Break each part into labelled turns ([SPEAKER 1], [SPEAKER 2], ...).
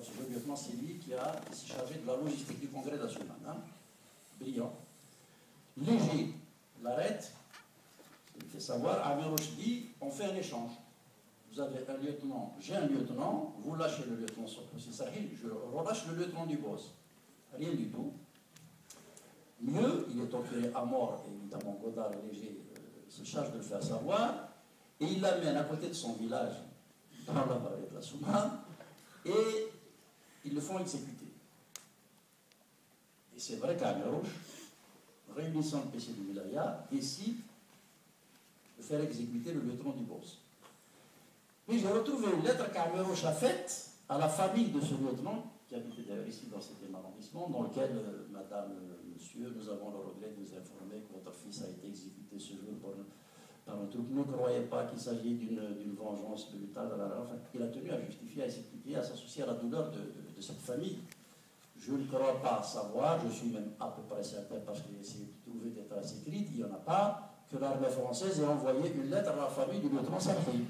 [SPEAKER 1] ce lieutenant, c'est lui qui s'est chargé de la logistique du Congrès national. Hein. Brillant. Léger l'arrête, il fait savoir, Amirouche dit, on fait un échange. Vous avez un lieutenant, j'ai un lieutenant, vous lâchez le lieutenant Sahil, je relâche le lieutenant du boss. Rien du tout. Mieux, il est torturé à mort, et évidemment Godard Léger se charge de le faire savoir, et il l'amène à côté de son village, dans la vallée de la Soumane, et ils le font exécuter. Et c'est vrai qu'Amirouche, réunissant le PC du Wilaya, décide de faire exécuter le lieutenant du boss. Mais j'ai retrouvé une lettre qu'Amirouche a faite à la famille de ce lieutenant, qui habitait d'ailleurs ici dans cet arrondissement, dans lequel, madame, monsieur, nous avons le regret de vous informer que votre fils a été exécuté ce jour par un truc. Ne croyez pas qu'il s'agit d'une vengeance brutale. Enfin, il a tenu à justifier, à s'expliquer, à s'associer à la douleur de cette famille. Je ne crois pas savoir, je suis même à peu près certain, parce que j'ai essayé de trouver des traces écrites, il n'y en a pas, que l'armée française ait envoyé une lettre à la famille du lieutenant Sarkozy.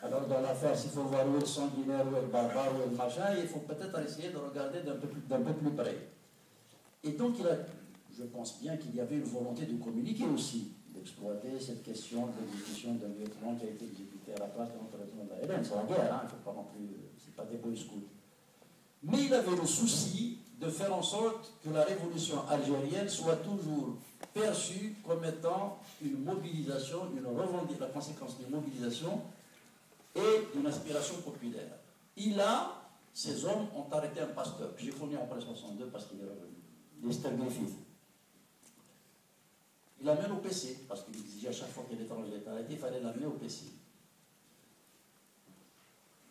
[SPEAKER 1] Alors dans l'affaire, s'il faut voir où est le sanguinaire, où est le barbare, où est le machin, il faut peut-être essayer de regarder d'un peu plus près. Et donc je pense bien qu'il y avait une volonté de communiquer aussi, d'exploiter cette question de l'exécution d'un lieutenant qui a été exécuté à la place de notre lieutenant de la Hélène. C'est la guerre, hein, il ne faut pas non plus, c'est pas des boy scouts. Mais il avait le souci de faire en sorte que la révolution algérienne soit toujours perçue comme étant une mobilisation, la conséquence d'une mobilisation et d'une aspiration populaire. Ces hommes ont arrêté un pasteur, que j'ai connu après 62 parce qu'il est revenu, Lester Griffith. Il l'amène au PC, parce qu'il exigeait à chaque fois que l'étranger était arrêté, il fallait l'amener au PC.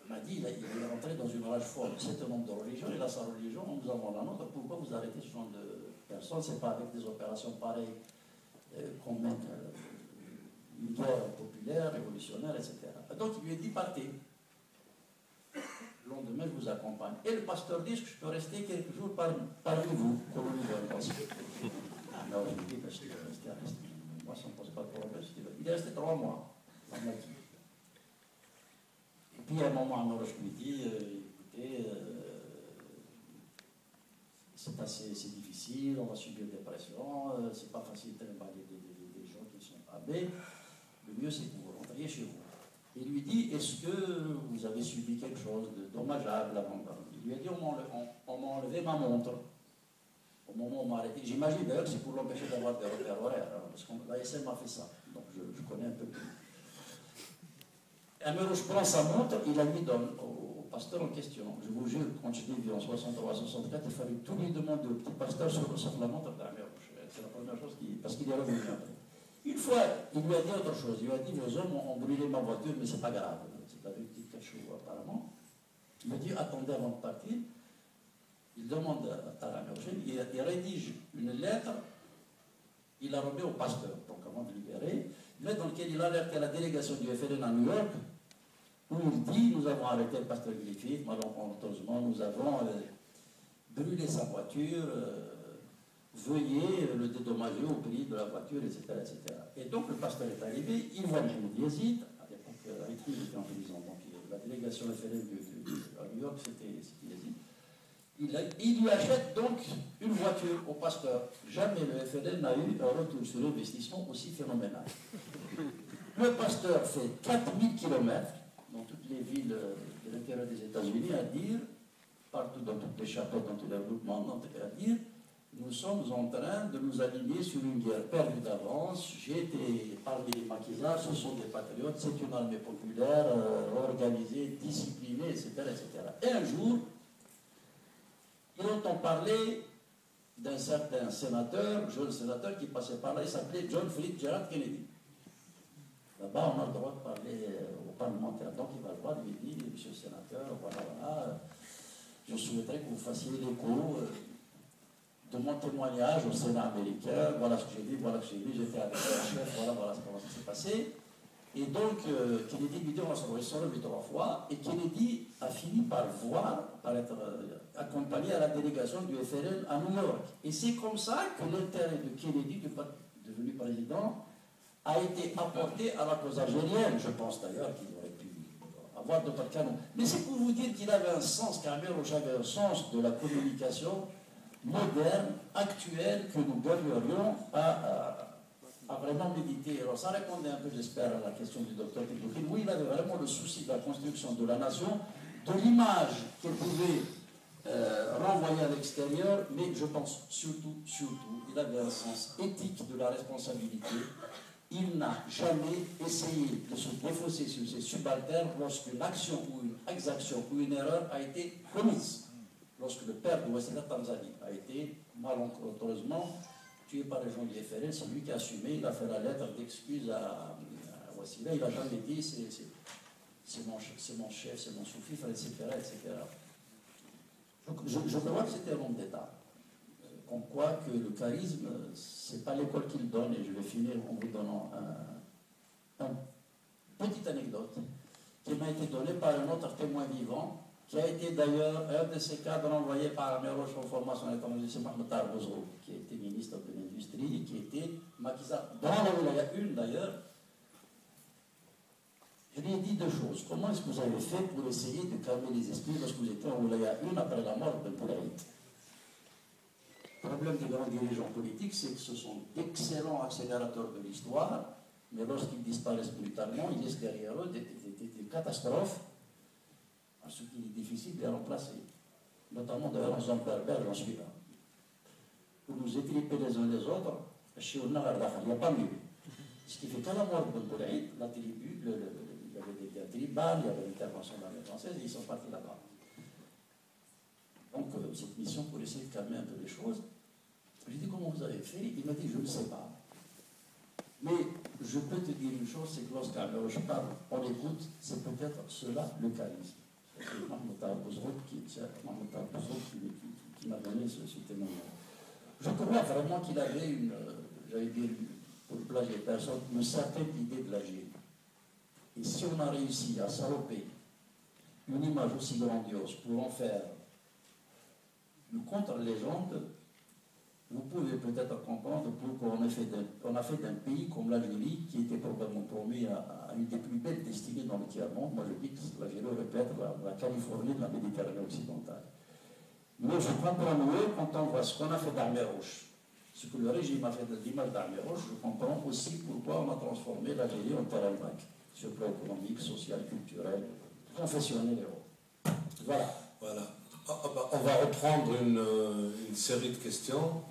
[SPEAKER 1] Il m'a dit, il est rentré dans une rage folle. C'est un homme de religion, il a sa religion, nous avons la nôtre. Pourquoi vous arrêtez ce genre de personnes? C'est pas avec des opérations pareilles qu'on mène une guerre populaire, révolutionnaire, etc. Donc il lui a dit, partez. Le lendemain, je vous accompagne. Et le pasteur dit que je peux rester quelques jours parmi vous, colonie de l'Anse. Alors je lui dis, parce que je restais à rester. Moi, ça ne me pose pas de problème. Il est resté 3 mois. On m'a dit. Et puis à un moment, Amirouche lui dit, écoutez, c'est difficile, on va subir des pressions, c'est pas facile de travailler des gens qui sont abbés. Le mieux, c'est que vous rentriez chez vous. Il lui dit, est-ce que vous avez subi quelque chose de dommageable avant? Il lui a dit, on m'a enlevé ma montre. Au moment où on m'a arrêté. J'imagine d'ailleurs que c'est pour l'empêcher d'avoir des repères horaires, hein, parce que l'ASM m'a fait ça. Donc je connais un peu plus. Amirouche prend sa montre, il la lui donne au pasteur en question. Je vous jure, quand je l'ai vu en 63-64, il fallait tout lui demander au petit pasteur sauf la montre d'Amirouche. C'est la première chose parce qu'il est revenu après. Une fois, il lui a dit autre chose. Il lui a dit, vos hommes ont brûlé ma voiture, mais c'est pas grave. C'est avec petit cachot, apparemment. Il me dit, attendez avant de partir. Il demande à Amirouche, il rédige une lettre, il la remet au pasteur, donc avant de libérer, une lettre dans laquelle il alerte à la délégation du FLN à New York, où il dit, nous avons arrêté le pasteur Griffith, malencontreusement, nous avons brûlé sa voiture, veuillez le dédommager au prix de la voiture, etc., etc. Et donc le pasteur est arrivé, il voit Mahmoud Yazid, à l'époque, avec lui, il était en prison, donc la délégation FLN à New York, c'était Yazid. Il lui achète donc une voiture au pasteur. Jamais le FLN n'a eu un retour sur investissement aussi phénoménal. Le pasteur fait 4000 km dans toutes les villes de l'intérieur des États-Unis à dire, partout dans toutes les chapelles, dans tous les regroupements, à dire, nous sommes en train de nous aligner sur une guerre perdue d'avance. J'ai été parmi les maquisards, ce sont des patriotes, c'est une armée populaire, organisée, disciplinée, etc., etc. Et un jour, il entend parler d'un certain sénateur, jeune sénateur qui passait par là, il s'appelait John Fitzgerald Kennedy. Là-bas, on a le droit de parler aux parlementaires. Donc il va le voir, il lui dit, monsieur le sénateur, voilà, je souhaiterais que vous fassiez l'écho de mon témoignage au Sénat américain, voilà ce que j'ai dit, voilà ce que j'ai dit, j'étais avec le chef, voilà comment ça s'est passé. Et donc, Kennedy lui dit, on va se revoir 3 fois, et Kennedy a fini par être accompagné à la délégation du FLN à New York. Et c'est comme ça que l'intérêt de Kennedy, devenu président, a été apporté à la cause algérienne. Je pense d'ailleurs qu'il aurait pu avoir d'autres canaux. Mais c'est pour vous dire qu'il avait un sens, qu'Amir Roche avait un sens de la communication moderne, actuelle, que nous gagnerions à vraiment méditer. Alors ça répondait un peu, j'espère, à la question du docteur Tedoukhine. Oui, il avait vraiment le souci de la construction de la nation, de l'image qu'elle pouvait renvoyer à l'extérieur, mais je pense surtout, il avait un sens éthique de la responsabilité. Il n'a jamais essayé de se défausser sur ses subalternes lorsqu'une action ou une exaction ou une erreur a été commise. Lorsque le père de Wassila Tanzanie a été malencontreusement tué par les gens du FLN, c'est lui qui a assumé, il a fait la lettre d'excuse à Wassila, il n'a jamais dit c'est mon chef, c'est mon sous-fifre, etc., etc. Je crois que c'était un homme d'État. Comme quoi que le charisme, c'est pas l'école qui le donne, et je vais finir en vous donnant une petite anecdote qui m'a été donnée par un autre témoin vivant, qui a été d'ailleurs un de ces cadres envoyés par Amir Roche en formation à l'étranger, c'est Mahmoud Tarbozro, qui était ministre de l'Industrie et qui était maquisard dans la Wilaya 1 d'ailleurs. Je lui ai dit deux choses. Comment est-ce que vous avez fait pour essayer de calmer les esprits lorsque vous étiez en Wilaya 1 après la mort de Boulaïd? Le problème des grands dirigeants politiques, c'est que ce sont d'excellents accélérateurs de l'histoire, mais lorsqu'ils disparaissent brutalement, ils laissent derrière eux des catastrophes, ce qui est difficile de les remplacer. Notamment d'ailleurs en zone berbère, j'en suis là. Pour nous étriper les uns les autres, chez il n'y a pas mieux. Ce qui fait qu'à la mort de Boulaïd, la tribu, il y avait des guerres tribales, il y avait l'intervention de l'armée française, et ils sont partis là-bas. Donc, cette mission pour essayer de calmer un peu les choses. Je lui ai dit, comment vous avez fait? Il m'a dit, je ne sais pas. Mais je peux te dire une chose, c'est que lorsqu'Amir Roche parle, on écoute, c'est peut-être cela le charisme. C'est Mahmoud Tarbozro qui m'a donné ce témoignage. Je crois vraiment qu'il avait j'avais dit, pour plagier personne, une certaine idée de l'Algérie. Et si on a réussi à saloper une image aussi grandiose pour en faire une contre-légende, vous pouvez peut-être comprendre pourquoi on a fait d'un pays comme l'Algérie, qui était probablement promis à une des plus belles destinées dans le tiers-monde. Moi je dis que l'Algérie aurait pu être la Californie de la Méditerranée occidentale. Mais je comprends mieux quand on voit ce qu'on a fait d'Amir Roche, ce que le régime a fait de l'image d'Amir Roche, je comprends aussi pourquoi on a transformé l'Algérie en terrain vague, sur le plan économique, social, culturel, confessionnel et autres. Voilà.
[SPEAKER 2] Voilà. On va reprendre une série de questions.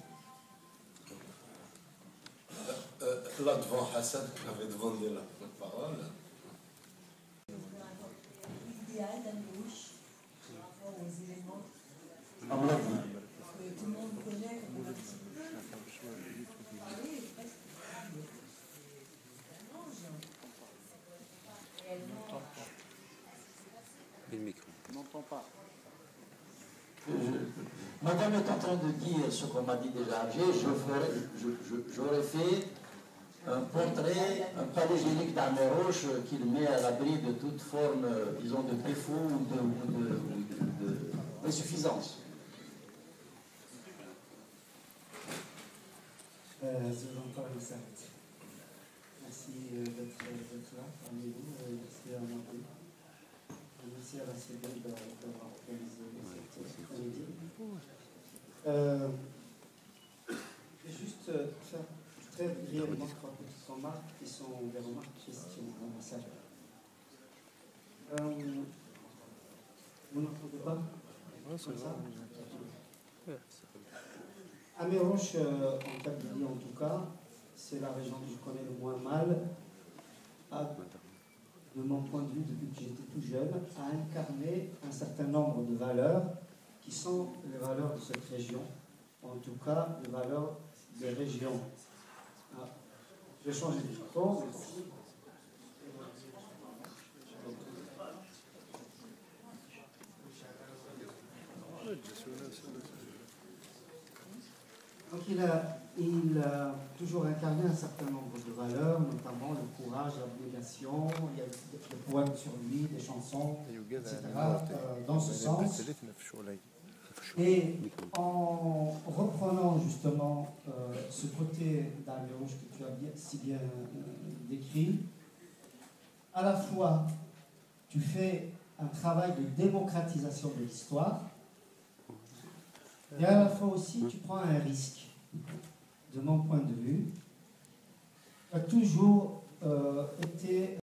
[SPEAKER 2] Là devant Hassan, qui avait demandé la parole.
[SPEAKER 3] L'idéal d'Amir-Rouge par rapport aux éléments que tout le monde connaît comme un petit peu. Oui, presque.
[SPEAKER 4] Le micro.
[SPEAKER 5] On n'entend pas.
[SPEAKER 1] Madame est en train de dire ce qu'on m'a dit déjà. J'aurais fait un portrait, un panégyrique d'Amir Roche qu'il met à l'abri de toute forme, disons, de défaut ou d'insuffisance.
[SPEAKER 5] Merci d'être là parmi nous. Merci à Marie. Merci à la CB d'avoir organisé cette après-midi. Juste faire très brièvement trois petites remarques qui sont des remarques questions dans la salle. Vous n'entendez pas? Comme ça? Amir Roche, en Kabylie en tout cas, c'est la région que je connais le moins mal, de mon point de vue, depuis que j'étais tout jeune, a incarné un certain nombre de valeurs qui sont les valeurs de cette région, en tout cas les valeurs des régions. Ah, je vais changer de micro, merci. Donc il a toujours incarné un certain nombre de valeurs, notamment le courage, l'abnégation. Il y a des poèmes sur lui, des chansons, etc. Dans ce sens. Et en reprenant justement ce côté d'Amir Roche que tu as si bien décrit, à la fois tu fais un travail de démocratisation de l'histoire, et à la fois aussi, tu prends un risque. De mon point de vue, tu as toujours été